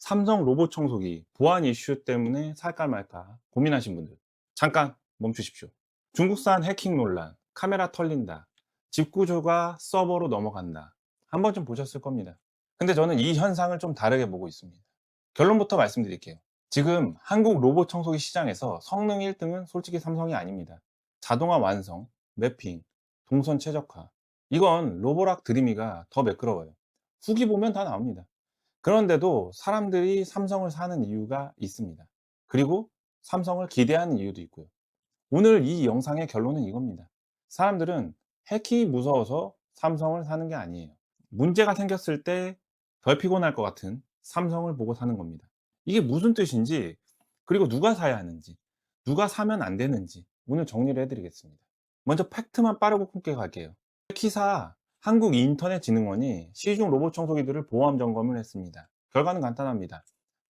삼성 로봇 청소기 보안 이슈 때문에 살까 말까 고민하신 분들 잠깐 멈추십시오. 중국산 해킹 논란, 카메라 털린다, 집 구조가 서버로 넘어간다. 한 번쯤 보셨을 겁니다. 근데 저는 이 현상을 좀 다르게 보고 있습니다. 결론부터 말씀드릴게요. 지금 한국 로봇 청소기 시장에서 성능 1등은 솔직히 삼성이 아닙니다. 자동화 완성, 매핑, 동선 최적화. 이건 로보락 드림이가 더 매끄러워요. 후기 보면 다 나옵니다. 그런데도 사람들이 삼성을 사는 이유가 있습니다. 그리고 삼성을 기대하는 이유도 있고요. 오늘 이 영상의 결론은 이겁니다. 사람들은 해킹이 무서워서 삼성을 사는 게 아니에요. 문제가 생겼을 때 덜 피곤할 것 같은 삼성을 보고 사는 겁니다. 이게 무슨 뜻인지, 그리고 누가 사야 하는지, 누가 사면 안 되는지 오늘 정리를 해드리겠습니다. 먼저 팩트만 빠르고 굵게 갈게요. 키사 한국인터넷진흥원이 시중 로봇 청소기들을 보안 점검을 했습니다. 결과는 간단합니다.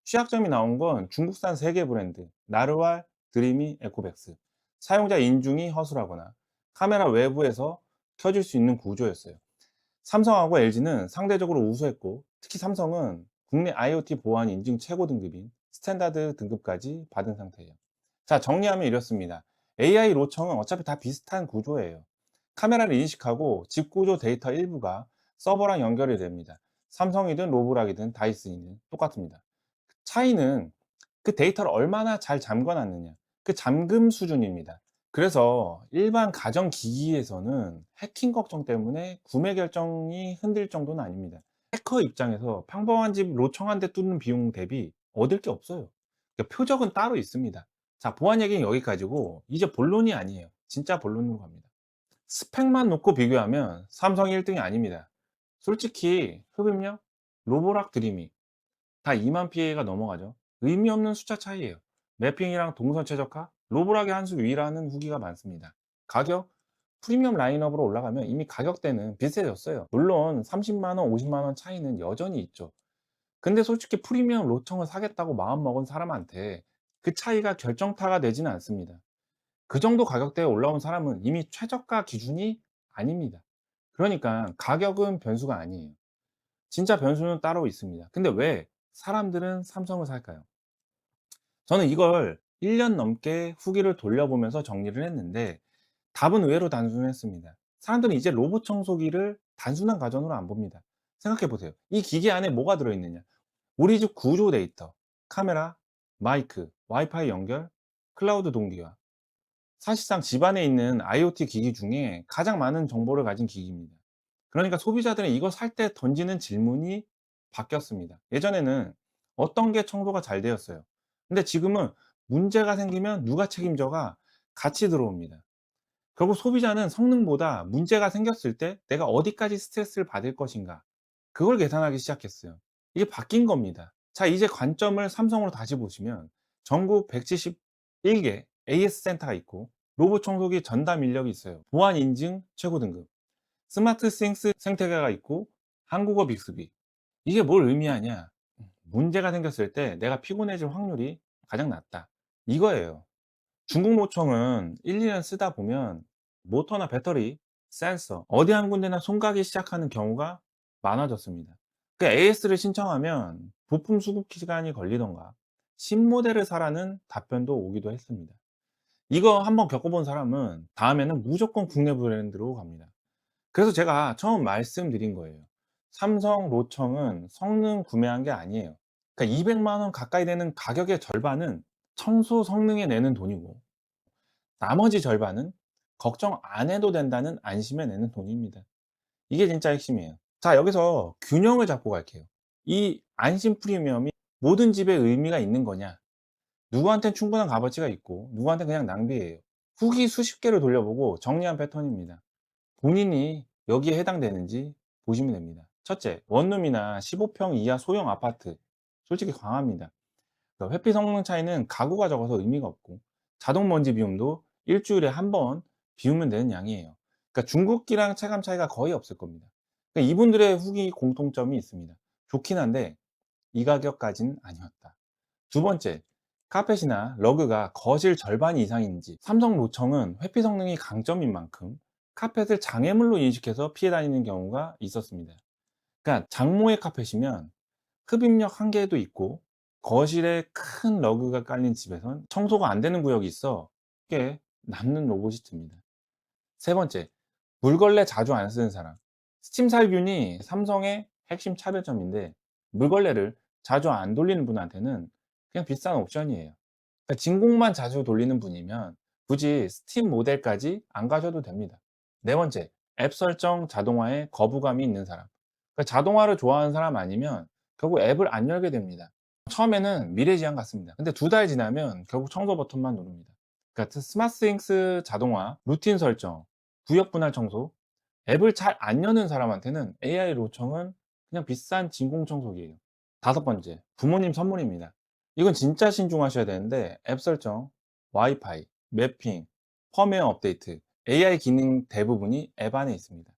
취약점이 나온 건 중국산 3개 브랜드 나르왈, 드리미, 에코백스. 사용자 인중이 허술하거나 카메라 외부에서 켜질 수 있는 구조였어요. 삼성하고 LG는 상대적으로 우수했고, 특히 삼성은 국내 IoT 보안 인증 최고 등급인 스탠다드 등급까지 받은 상태예요. 자, 정리하면 이렇습니다. AI 로청은 어차피 다 비슷한 구조예요. 카메라를 인식하고 집 구조 데이터 일부가 서버랑 연결이 됩니다. 삼성이든 로브락이든 다이슨이든 똑같습니다. 차이는 그 데이터를 얼마나 잘 잠궈 놨느냐, 그 잠금 수준입니다. 그래서 일반 가정 기기에서는 해킹 걱정 때문에 구매 결정이 흔들 정도는 아닙니다. 해커 입장에서 평범한 집 로청 한 대 뚫는 비용 대비 얻을 게 없어요. 그러니까 표적은 따로 있습니다. 자, 보안 얘기는 여기까지고 이제 본론이 아니에요. 진짜 본론으로 갑니다. 스펙만 놓고 비교하면 삼성이 1등이 아닙니다. 솔직히 흡입력, 로보락 드림이 다 2만 PA가 넘어가죠. 의미 없는 숫자 차이예요. 매핑이랑 동선 최적화, 로보락의 한 수 위라는 후기가 많습니다. 가격, 프리미엄 라인업으로 올라가면 이미 가격대는 비슷해졌어요. 물론 30만 원, 50만 원 차이는 여전히 있죠. 근데 솔직히 프리미엄 로청을 사겠다고 마음먹은 사람한테 그 차이가 결정타가 되지는 않습니다. 그 정도 가격대에 올라온 사람은 이미 최저가 기준이 아닙니다. 그러니까 가격은 변수가 아니에요. 진짜 변수는 따로 있습니다. 근데 왜 사람들은 삼성을 살까요? 저는 이걸 1년 넘게 후기를 돌려보면서 정리를 했는데 답은 의외로 단순했습니다. 사람들은 이제 로봇 청소기를 단순한 가전으로 안 봅니다. 생각해 보세요. 이 기계 안에 뭐가 들어있느냐? 우리 집 구조 데이터, 카메라, 마이크, 와이파이 연결, 클라우드 동기화. 사실상 집안에 있는 IoT 기기 중에 가장 많은 정보를 가진 기기입니다. 그러니까 소비자들은 이거 살 때 던지는 질문이 바뀌었습니다. 예전에는 어떤 게 청소가 잘 되었어요. 근데 지금은 문제가 생기면 누가 책임져가 같이 들어옵니다. 결국 소비자는 성능보다 문제가 생겼을 때 내가 어디까지 스트레스를 받을 것인가, 그걸 계산하기 시작했어요. 이게 바뀐 겁니다. 자, 이제 관점을 삼성으로 다시 보시면 전국 171개 AS 센터가 있고 로봇 청소기 전담 인력이 있어요. 보안 인증 최고 등급, 스마트 싱스 생태계가 있고 한국어 빅스비. 이게 뭘 의미하냐? 문제가 생겼을 때 내가 피곤해질 확률이 가장 낮다, 이거예요. 중국 모청은 1, 2년 쓰다 보면 모터나 배터리, 센서 어디 한 군데나 손가기 시작하는 경우가 많아졌습니다. 그 AS를 신청하면 부품 수급 기간이 걸리던가 신모델을 사라는 답변도 오기도 했습니다. 이거 한번 겪어본 사람은 다음에는 무조건 국내 브랜드로 갑니다. 그래서 제가 처음 말씀드린 거예요. 삼성 로청은 성능 구매한 게 아니에요. 그러니까 200만 원 가까이 되는 가격의 절반은 청소 성능에 내는 돈이고, 나머지 절반은 걱정 안 해도 된다는 안심에 내는 돈입니다. 이게 진짜 핵심이에요. 자, 여기서 균형을 잡고 갈게요. 이 안심 프리미엄이 모든 집에 의미가 있는 거냐? 누구한텐 충분한 값어치가 있고 누구한텐 그냥 낭비예요. 후기 수십 개를 돌려보고 정리한 패턴입니다. 본인이 여기에 해당되는지 보시면 됩니다. 첫째, 원룸이나 15평 이하 소형 아파트, 솔직히 강합니다. 회피 성능 차이는 가구가 적어서 의미가 없고, 자동 먼지 비움도 일주일에 한 번 비우면 되는 양이에요. 그러니까 중국기랑 체감 차이가 거의 없을 겁니다. 그러니까 이분들의 후기 공통점이 있습니다. 좋긴 한데 이 가격까지는 아니었다. 두 번째, 카펫이나 러그가 거실 절반 이상인지. 삼성 로청은 회피 성능이 강점인 만큼 카펫을 장애물로 인식해서 피해 다니는 경우가 있었습니다. 그러니까 장모의 카펫이면 흡입력 한계도 있고 거실에 큰 러그가 깔린 집에선 청소가 안 되는 구역이 있어 꽤 남는 로봇이 듭니다. 세 번째, 물걸레 자주 안 쓰는 사람. 스팀 살균이 삼성의 핵심 차별점인데 물걸레를 자주 안 돌리는 분한테는 그냥 비싼 옵션이에요. 그러니까 진공만 자주 돌리는 분이면 굳이 스팀 모델까지 안 가셔도 됩니다. 네 번째, 앱 설정 자동화에 거부감이 있는 사람. 그러니까 자동화를 좋아하는 사람 아니면 결국 앱을 안 열게 됩니다. 처음에는 미래지향 같습니다. 근데 2달 지나면 결국 청소 버튼만 누릅니다. 그러니까 스마트싱스 자동화, 루틴 설정, 구역 분할 청소, 앱을 잘 안 여는 사람한테는 AI 로청은 그냥 비싼 진공 청소기예요. 다섯 번째, 부모님 선물입니다. 이건 진짜 신중하셔야 되는데 앱 설정, 와이파이, 매핑, 펌웨어 업데이트, AI 기능 대부분이 앱 안에 있습니다.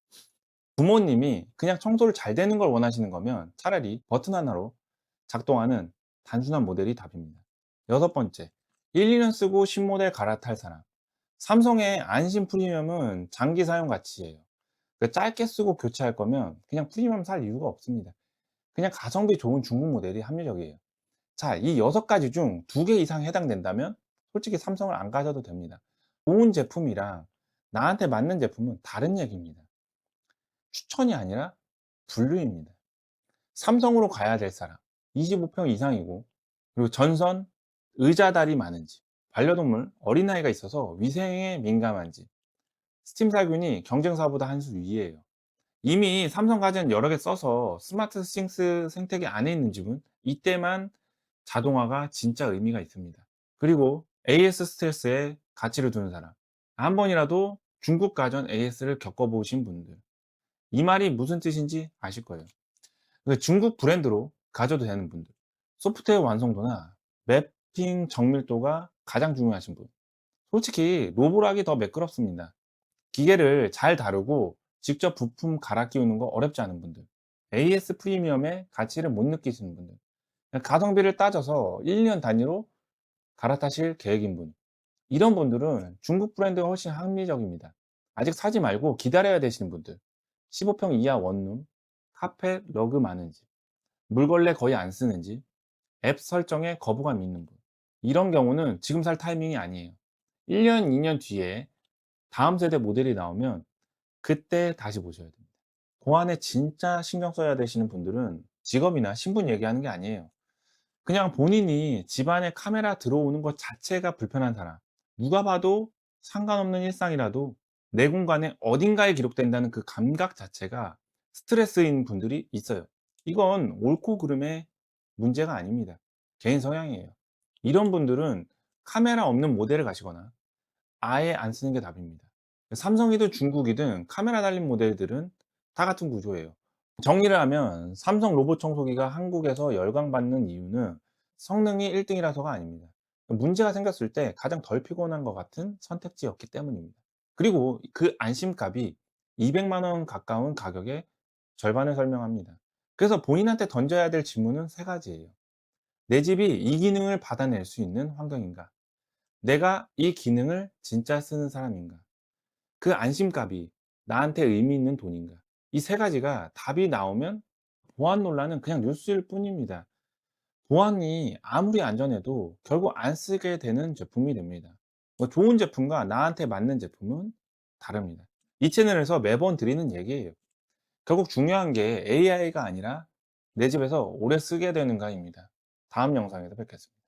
부모님이 그냥 청소를 잘 되는 걸 원하시는 거면 차라리 버튼 하나로 작동하는 단순한 모델이 답입니다. 여섯 번째, 1, 2년 쓰고 신모델 갈아탈 사람. 삼성의 안심 프리미엄은 장기 사용 가치예요. 짧게 쓰고 교체할 거면 그냥 프리미엄 살 이유가 없습니다. 그냥 가성비 좋은 중국 모델이 합리적이에요. 자, 이 6가지 중 2개 이상 해당된다면 솔직히 삼성을 안 가셔도 됩니다. 좋은 제품이랑 나한테 맞는 제품은 다른 얘기입니다. 추천이 아니라 분류입니다. 삼성으로 가야 될 사람, 25평 이상이고, 그리고 전선, 의자다리 많은지, 반려동물, 어린아이가 있어서 위생에 민감한지, 스팀 살균이 경쟁사보다 한 수 위에요. 이미 삼성 가전 여러 개 써서 스마트 싱스 생태계 안에 있는 집은 이때만 자동화가 진짜 의미가 있습니다. 그리고 AS 스트레스에 가치를 두는 사람. 한 번이라도 중국 가전 AS를 겪어보신 분들. 이 말이 무슨 뜻인지 아실 거예요. 중국 브랜드로 가져도 되는 분들. 소프트웨어 완성도나 맵핑 정밀도가 가장 중요하신 분. 솔직히 로보락이 더 매끄럽습니다. 기계를 잘 다루고 직접 부품 갈아 끼우는 거 어렵지 않은 분들. AS 프리미엄의 가치를 못 느끼시는 분들. 가성비를 따져서 1년 단위로 갈아타실 계획인 분. 이런 분들은 중국 브랜드가 훨씬 합리적입니다. 아직 사지 말고 기다려야 되시는 분들. 15평 이하 원룸, 카펫, 러그 많은지, 물걸레 거의 안 쓰는지, 앱 설정에 거부감 있는 분. 이런 경우는 지금 살 타이밍이 아니에요. 1년, 2년 뒤에 다음 세대 모델이 나오면 그때 다시 보셔야 됩니다. 보안에 진짜 신경 써야 되시는 분들은 직업이나 신분 얘기하는 게 아니에요. 그냥 본인이 집안에 카메라 들어오는 것 자체가 불편한 사람, 누가 봐도 상관없는 일상이라도 내 공간에 어딘가에 기록된다는 그 감각 자체가 스트레스인 분들이 있어요. 이건 옳고 그름의 문제가 아닙니다. 개인 성향이에요. 이런 분들은 카메라 없는 모델을 가시거나 아예 안 쓰는 게 답입니다. 삼성이든 중국이든 카메라 달린 모델들은 다 같은 구조예요. 정리를 하면 삼성 로봇 청소기가 한국에서 열광받는 이유는 성능이 1등이라서가 아닙니다. 문제가 생겼을 때 가장 덜 피곤한 것 같은 선택지였기 때문입니다. 그리고 그 안심값이 200만 원 가까운 가격의 절반을 설명합니다. 그래서 본인한테 던져야 될 질문은 세 가지예요. 내 집이 이 기능을 받아낼 수 있는 환경인가? 내가 이 기능을 진짜 쓰는 사람인가? 그 안심값이 나한테 의미 있는 돈인가? 이 세 가지가 답이 나오면 보안 논란은 그냥 뉴스일 뿐입니다. 보안이 아무리 안전해도 결국 안 쓰게 되는 제품이 됩니다. 좋은 제품과 나한테 맞는 제품은 다릅니다. 이 채널에서 매번 드리는 얘기예요. 결국 중요한 게 AI가 아니라 내 집에서 오래 쓰게 되는가입니다. 다음 영상에서 뵙겠습니다.